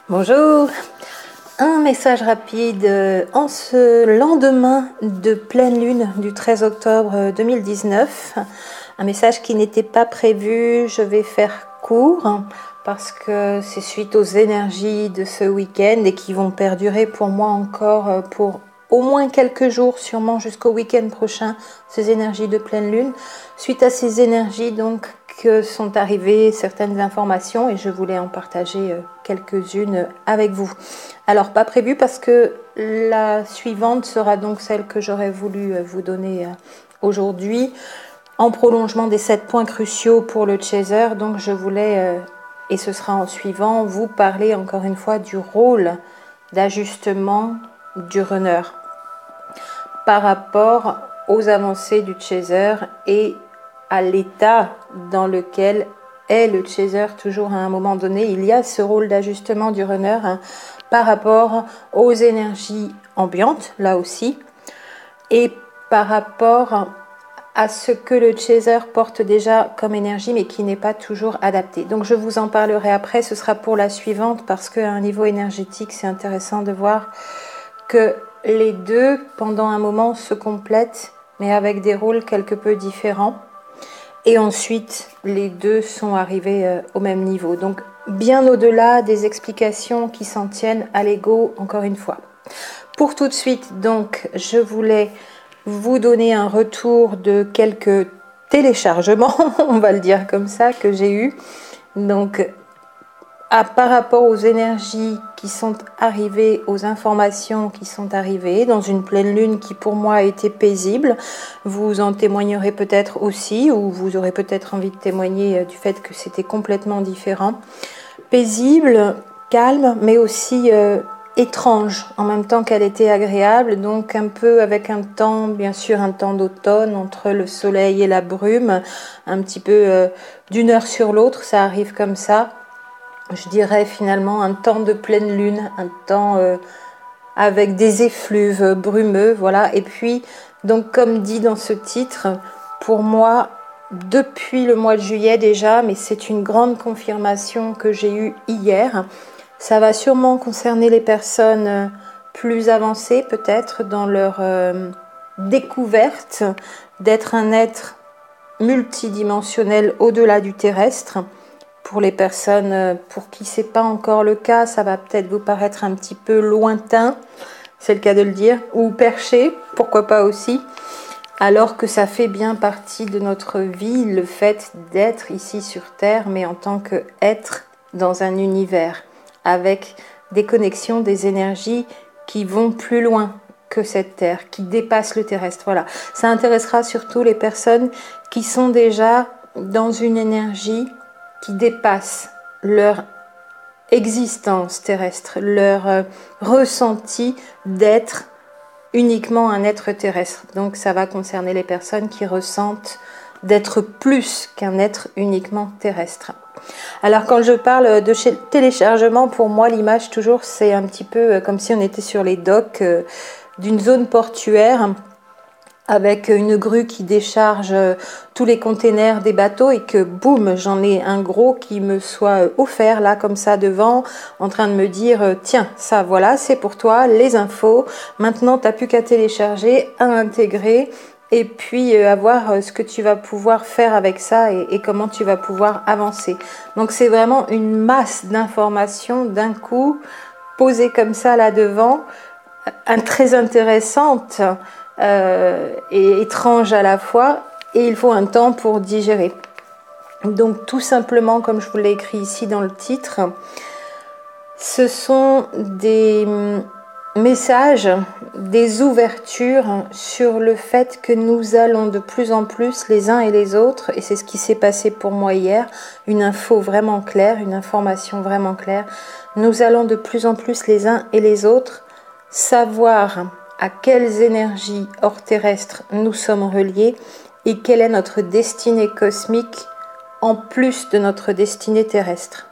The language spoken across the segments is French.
Bonjour, un message rapide en ce lendemain de pleine lune du 13 octobre 2019. Un message qui n'était pas prévu, je vais faire court parce que c'est suite aux énergies de ce week-end et qui vont perdurer pour moi encore pour au moins quelques jours, sûrement jusqu'au week-end prochain, ces énergies de pleine lune. Suite à ces énergies donc que sont arrivées certaines informations et je voulais en partager quelques-unes avec vous. Alors pas prévu parce que la suivante sera donc celle que j'aurais voulu vous donner aujourd'hui en prolongement des 7 points cruciaux pour le chaser. Donc je voulais, et ce sera en suivant, vous parler encore une fois du rôle d'ajustement du runner par rapport aux avancées du chaser et à l'état dans lequel est le chaser toujours à un moment donné. Il y a ce rôle d'ajustement du runner par rapport aux énergies ambiantes, là aussi, et par rapport à ce que le chaser porte déjà comme énergie, mais qui n'est pas toujours adapté. Donc je vous en parlerai après, ce sera pour la suivante, parce qu'à un niveau énergétique, c'est intéressant de voir que les deux, pendant un moment, se complètent, mais avec des rôles quelque peu différents. Et ensuite, les deux sont arrivés au même niveau. Donc, bien au-delà des explications qui s'en tiennent à l'ego, encore une fois. Pour tout de suite, donc, je voulais vous donner un retour de quelques téléchargements, on va le dire comme ça, que j'ai eu. Donc, par rapport aux énergies qui sont arrivées, aux informations qui sont arrivées, dans une pleine lune qui pour moi a été paisible, vous en témoignerez peut-être aussi, ou vous aurez peut-être envie de témoigner du fait que c'était complètement différent. Paisible, calme, mais aussi étrange, en même temps qu'elle était agréable, donc un peu avec un temps, bien sûr un temps d'automne, entre le soleil et la brume, un petit peu d'une heure sur l'autre, ça arrive comme ça. Je dirais finalement un temps de pleine lune, un temps avec des effluves brumeux, voilà. Et puis, donc comme dit dans ce titre, pour moi, depuis le mois de juillet déjà, mais c'est une grande confirmation que j'ai eue hier, ça va sûrement concerner les personnes plus avancées peut-être dans leur découverte d'être un être multidimensionnel au-delà du terrestre. Pour les personnes pour qui c'est pas encore le cas, ça va peut-être vous paraître un petit peu lointain, c'est le cas de le dire, ou perché, pourquoi pas aussi, alors que ça fait bien partie de notre vie, le fait d'être ici sur Terre, mais en tant qu'être dans un univers, avec des connexions, des énergies qui vont plus loin que cette Terre, qui dépassent le terrestre. Voilà, ça intéressera surtout les personnes qui sont déjà dans une énergie qui dépassent leur existence terrestre, leur ressenti d'être uniquement un être terrestre. Donc ça va concerner les personnes qui ressentent d'être plus qu'un être uniquement terrestre. Alors quand je parle de téléchargement, pour moi l'image toujours c'est un petit peu comme si on était sur les docks d'une zone portuaire, avec une grue qui décharge tous les containers des bateaux et que boum, j'en ai un gros qui me soit offert là comme ça devant, en train de me dire tiens, ça voilà, c'est pour toi, les infos, maintenant t'as plus qu'à télécharger, à intégrer et puis à voir ce que tu vas pouvoir faire avec ça et comment tu vas pouvoir avancer. Donc c'est vraiment une masse d'informations d'un coup posée comme ça là devant, très intéressante et étrange à la fois, et il faut un temps pour digérer. Donc tout simplement, comme je vous l'ai écrit ici dans le titre, ce sont des messages, des ouvertures sur le fait que nous allons de plus en plus les uns et les autres, et c'est ce qui s'est passé pour moi hier, une info vraiment claire, une information vraiment claire, nous allons de plus en plus les uns et les autres savoir à quelles énergies hors terrestres nous sommes reliés et quelle est notre destinée cosmique en plus de notre destinée terrestre.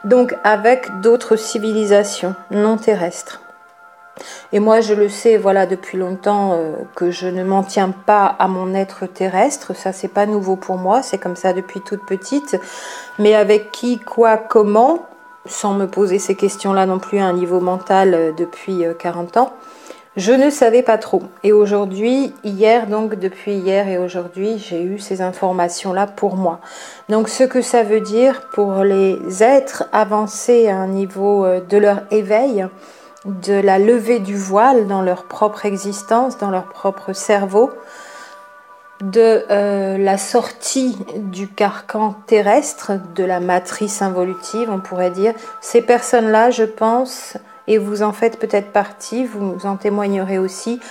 Donc avec d'autres civilisations non terrestres. Et moi je le sais, voilà, depuis longtemps que je ne m'en tiens pas à mon être terrestre, ça c'est pas nouveau pour moi, c'est comme ça depuis toute petite, mais avec qui, quoi, comment, sans me poser ces questions-là non plus à un niveau mental depuis 40 ans. Je ne savais pas trop. Et aujourd'hui, hier, donc depuis hier et aujourd'hui, j'ai eu ces informations-là pour moi. Donc ce que ça veut dire pour les êtres avancés à un niveau de leur éveil, de la levée du voile dans leur propre existence, dans leur propre cerveau, de la sortie du carcan terrestre, de la matrice involutive, on pourrait dire. Ces personnes-là, je pense, et vous en faites peut-être partie, vous en témoignerez aussi,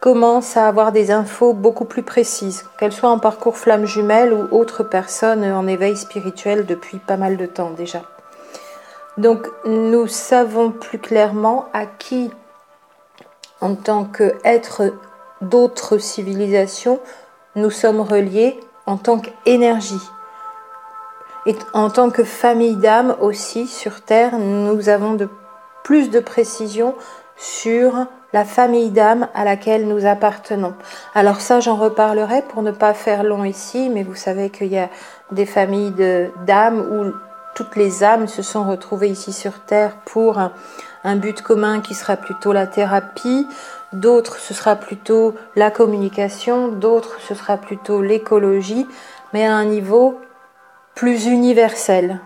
commencent à avoir des infos beaucoup plus précises, qu'elles soient en parcours flamme jumelle ou autres personnes en éveil spirituel depuis pas mal de temps déjà. Donc nous savons plus clairement à qui, en tant qu'être d'autres civilisations, nous sommes reliés en tant qu'énergie. Et en tant que famille d'âmes aussi sur Terre, nous avons plus de précision sur la famille d'âmes à laquelle nous appartenons. Alors ça, j'en reparlerai pour ne pas faire long ici, mais vous savez qu'il y a des familles d'âmes où toutes les âmes se sont retrouvées ici sur Terre pour un but commun qui sera plutôt la thérapie, d'autres ce sera plutôt la communication, d'autres ce sera plutôt l'écologie, mais à un niveau plus universel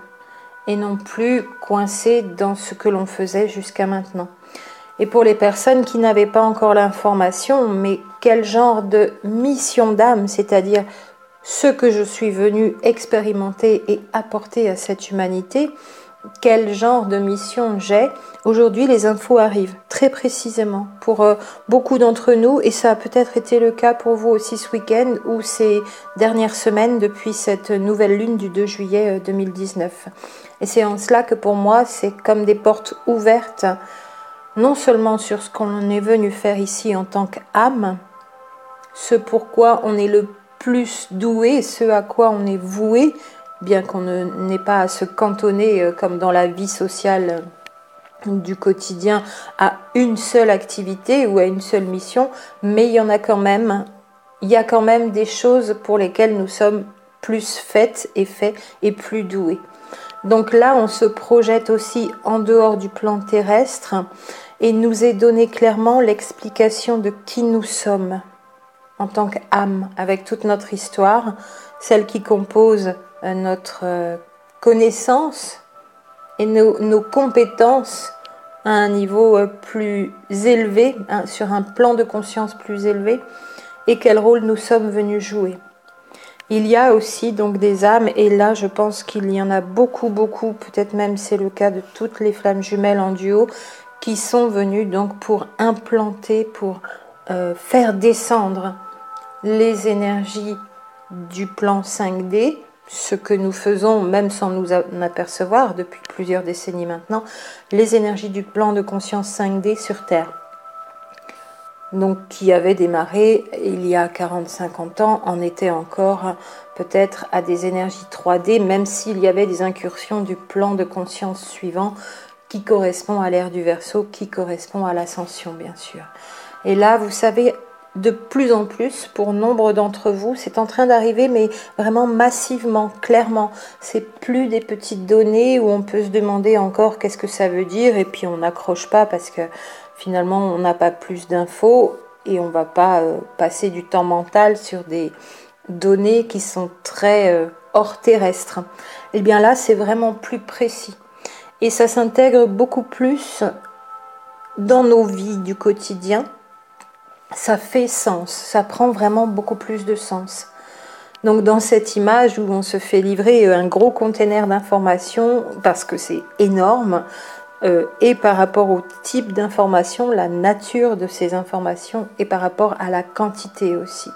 et non plus coincé dans ce que l'on faisait jusqu'à maintenant. Et pour les personnes qui n'avaient pas encore l'information, mais quel genre de mission d'âme, c'est-à-dire ce que je suis venue expérimenter et apporter à cette humanité, quel genre de mission j'ai, aujourd'hui les infos arrivent très précisément pour beaucoup d'entre nous, et ça a peut-être été le cas pour vous aussi ce week-end ou ces dernières semaines depuis cette nouvelle lune du 2 juillet 2019. Et c'est en cela que pour moi c'est comme des portes ouvertes, non seulement sur ce qu'on est venu faire ici en tant qu'âme, ce pourquoi on est le plus doué, ce à quoi on est voué, bien qu'on n'ait pas à se cantonner comme dans la vie sociale du quotidien à une seule activité ou à une seule mission, mais il y a quand même des choses pour lesquelles nous sommes plus faits et plus doués. Donc là, on se projette aussi en dehors du plan terrestre et nous est donné clairement l'explication de qui nous sommes en tant qu'âme, avec toute notre histoire, celle qui compose notre connaissance et nos compétences à un niveau plus élevé, sur un plan de conscience plus élevé, et quel rôle nous sommes venus jouer. Il y a aussi donc des âmes, et là je pense qu'il y en a beaucoup, peut-être même c'est le cas de toutes les flammes jumelles en duo, qui sont venues donc pour implanter, pour faire descendre les énergies du plan 5D, ce que nous faisons même sans nous en apercevoir depuis plusieurs décennies maintenant, les énergies du plan de conscience 5D sur Terre. Donc qui avait démarré il y a 40-50 ans, en était encore peut-être à des énergies 3D, même s'il y avait des incursions du plan de conscience suivant qui correspond à l'ère du Verseau, qui correspond à l'ascension bien sûr. Et là, vous savez, de plus en plus, pour nombre d'entre vous, c'est en train d'arriver, mais vraiment massivement, clairement. C'est plus des petites données où on peut se demander encore qu'est-ce que ça veut dire, et puis on n'accroche pas parce que finalement on n'a pas plus d'infos et on ne va pas passer du temps mental sur des données qui sont très hors terrestres. Et bien là, c'est vraiment plus précis. Et ça s'intègre beaucoup plus dans nos vies du quotidien. Ça fait sens, ça prend vraiment beaucoup plus de sens. Donc dans cette image où on se fait livrer un gros container d'informations, parce que c'est énorme, et par rapport au type d'informations, la nature de ces informations, et par rapport à la quantité aussi.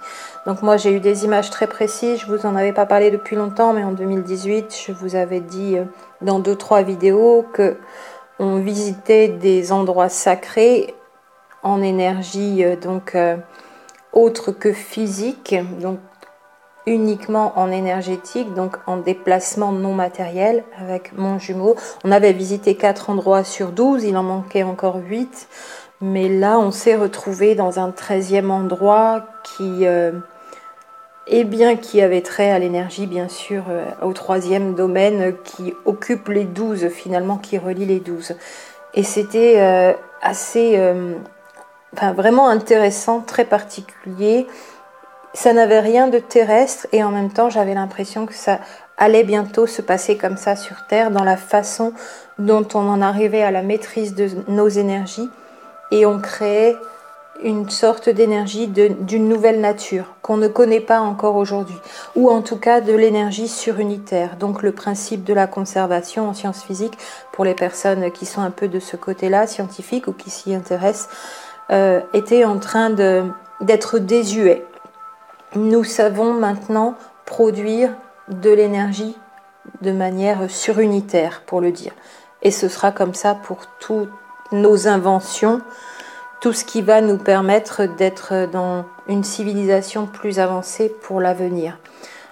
Donc moi j'ai eu des images très précises, je vous en avais pas parlé depuis longtemps, mais en 2018, je vous avais dit dans 2-3 vidéos que on visitait des endroits sacrés en énergie autre que physique, donc uniquement en énergétique, donc en déplacement non matériel avec mon jumeau. On avait visité 4 endroits sur 12, il en manquait encore 8, mais là on s'est retrouvé dans un 13e endroit qui et bien qui avait trait à l'énergie, bien sûr, au troisième domaine qui occupe les 12 finalement, qui relie les 12. Et c'était assez, vraiment intéressant, très particulier. Ça n'avait rien de terrestre et en même temps j'avais l'impression que ça allait bientôt se passer comme ça sur Terre, dans la façon dont on en arrivait à la maîtrise de nos énergies et on créait une sorte d'énergie d'une nouvelle nature qu'on ne connaît pas encore aujourd'hui, ou en tout cas de l'énergie surunitaire. Donc le principe de la conservation en sciences physiques, pour les personnes qui sont un peu de ce côté-là, scientifiques ou qui s'y intéressent, était en train d'être désuet. Nous savons maintenant produire de l'énergie de manière surunitaire, pour le dire. Et ce sera comme ça pour toutes nos inventions, tout ce qui va nous permettre d'être dans une civilisation plus avancée pour l'avenir.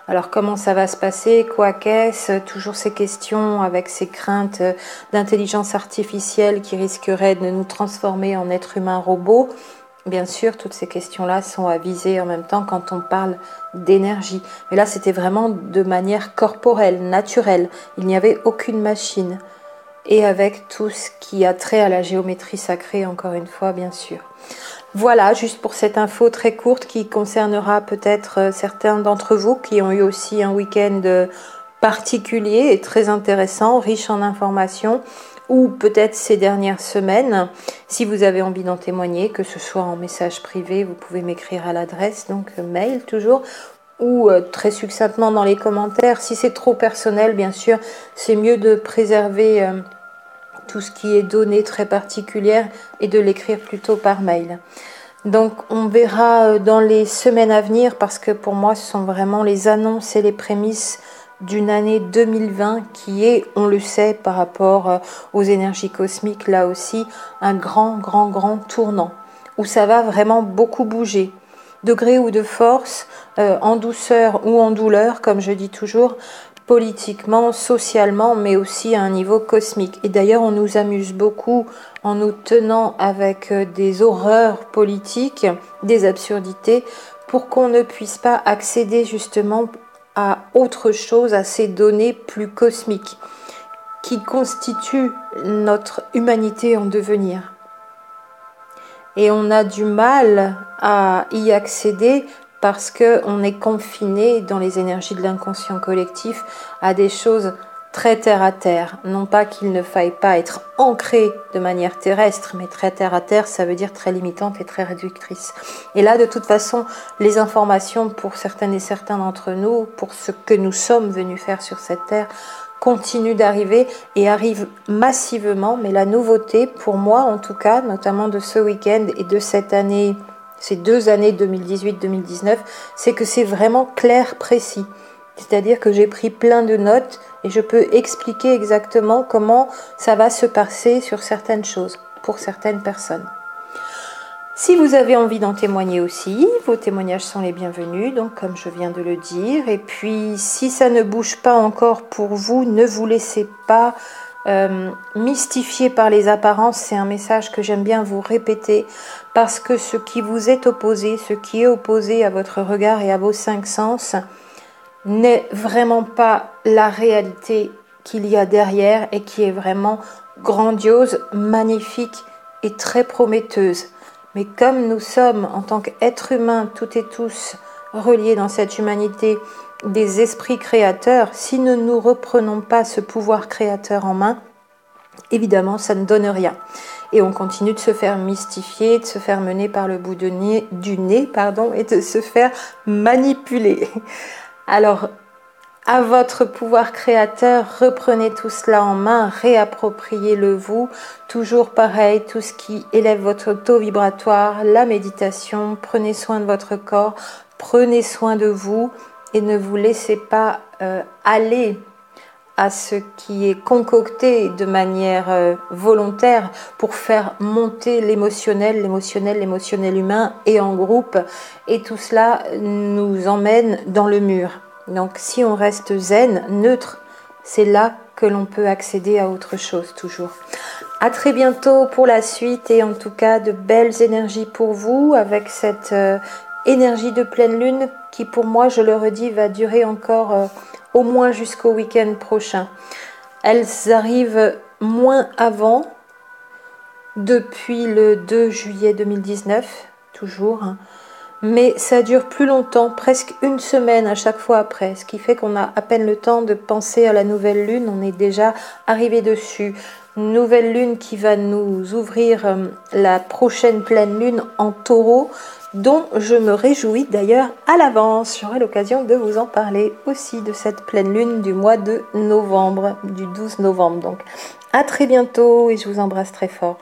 Alors comment ça va se passer? Quoi qu'est-ce? Toujours ces questions avec ces craintes d'intelligence artificielle qui risqueraient de nous transformer en êtres humains robots. Bien sûr, toutes ces questions-là sont à viser en même temps quand on parle d'énergie. Mais là, c'était vraiment de manière corporelle, naturelle. Il n'y avait aucune machine. Et avec tout ce qui a trait à la géométrie sacrée, encore une fois, bien sûr. Voilà, juste pour cette info très courte qui concernera peut-être certains d'entre vous qui ont eu aussi un week-end particulier et très intéressant, riche en informations, ou peut-être ces dernières semaines. Si vous avez envie d'en témoigner, que ce soit en message privé, vous pouvez m'écrire à l'adresse, donc mail toujours, ou très succinctement dans les commentaires. Si c'est trop personnel, bien sûr, c'est mieux de préserver tout ce qui est donné très particulière et de l'écrire plutôt par mail. Donc on verra dans les semaines à venir, parce que pour moi ce sont vraiment les annonces et les prémices d'une année 2020 qui est, on le sait, par rapport aux énergies cosmiques, là aussi, un grand tournant, où ça va vraiment beaucoup bouger, de gré ou de force, en douceur ou en douleur, comme je dis toujours, politiquement, socialement, mais aussi à un niveau cosmique. Et d'ailleurs, on nous amuse beaucoup en nous tenant avec des horreurs politiques, des absurdités, pour qu'on ne puisse pas accéder justement à autre chose, à ces données plus cosmiques, qui constituent notre humanité en devenir. Et on a du mal à y accéder parce qu'on est confiné dans les énergies de l'inconscient collectif à des choses très terre à terre. Non pas qu'il ne faille pas être ancré de manière terrestre, mais très terre à terre, ça veut dire très limitante et très réductrice. Et là, de toute façon, les informations pour certaines et certains d'entre nous, pour ce que nous sommes venus faire sur cette terre, continuent d'arriver et arrivent massivement. Mais la nouveauté, pour moi en tout cas, notamment de ce week-end et de cette année, ces 2 années 2018-2019, c'est que c'est vraiment clair, précis. C'est-à-dire que j'ai pris plein de notes et je peux expliquer exactement comment ça va se passer sur certaines choses, pour certaines personnes. Si vous avez envie d'en témoigner aussi, vos témoignages sont les bienvenus, donc comme je viens de le dire. Et puis, si ça ne bouge pas encore pour vous, ne vous laissez pas mystifier par les apparences. C'est un message que j'aime bien vous répéter, parce que ce qui vous est opposé, ce qui est opposé à votre regard et à vos 5 sens, n'est vraiment pas la réalité qu'il y a derrière et qui est vraiment grandiose, magnifique et très prometteuse. Mais comme nous sommes, en tant qu'êtres humains, toutes et tous reliés dans cette humanité, des esprits créateurs, si nous ne nous reprenons pas ce pouvoir créateur en main, évidemment, ça ne donne rien. Et on continue de se faire mystifier, de se faire mener par le bout du nez, et de se faire manipuler. Alors, à votre pouvoir créateur, reprenez tout cela en main, réappropriez-le vous. Toujours pareil, tout ce qui élève votre taux vibratoire, la méditation, prenez soin de votre corps, prenez soin de vous et ne vous laissez pas aller à ce qui est concocté de manière volontaire pour faire monter l'émotionnel humain et en groupe. Et tout cela nous emmène dans le mur. Donc si on reste zen, neutre, c'est là que l'on peut accéder à autre chose toujours. À très bientôt pour la suite et en tout cas de belles énergies pour vous avec cette énergie de pleine lune qui pour moi, je le redis, va durer encore au moins jusqu'au week-end prochain. Elles arrivent moins avant, depuis le 2 juillet 2019, toujours, hein. Mais ça dure plus longtemps, presque une semaine à chaque fois après, ce qui fait qu'on a à peine le temps de penser à la nouvelle lune, on est déjà arrivé dessus. Nouvelle lune qui va nous ouvrir la prochaine pleine lune en taureau, dont je me réjouis d'ailleurs à l'avance. J'aurai l'occasion de vous en parler aussi de cette pleine lune du mois de novembre, du 12 novembre. Donc à très bientôt et je vous embrasse très fort.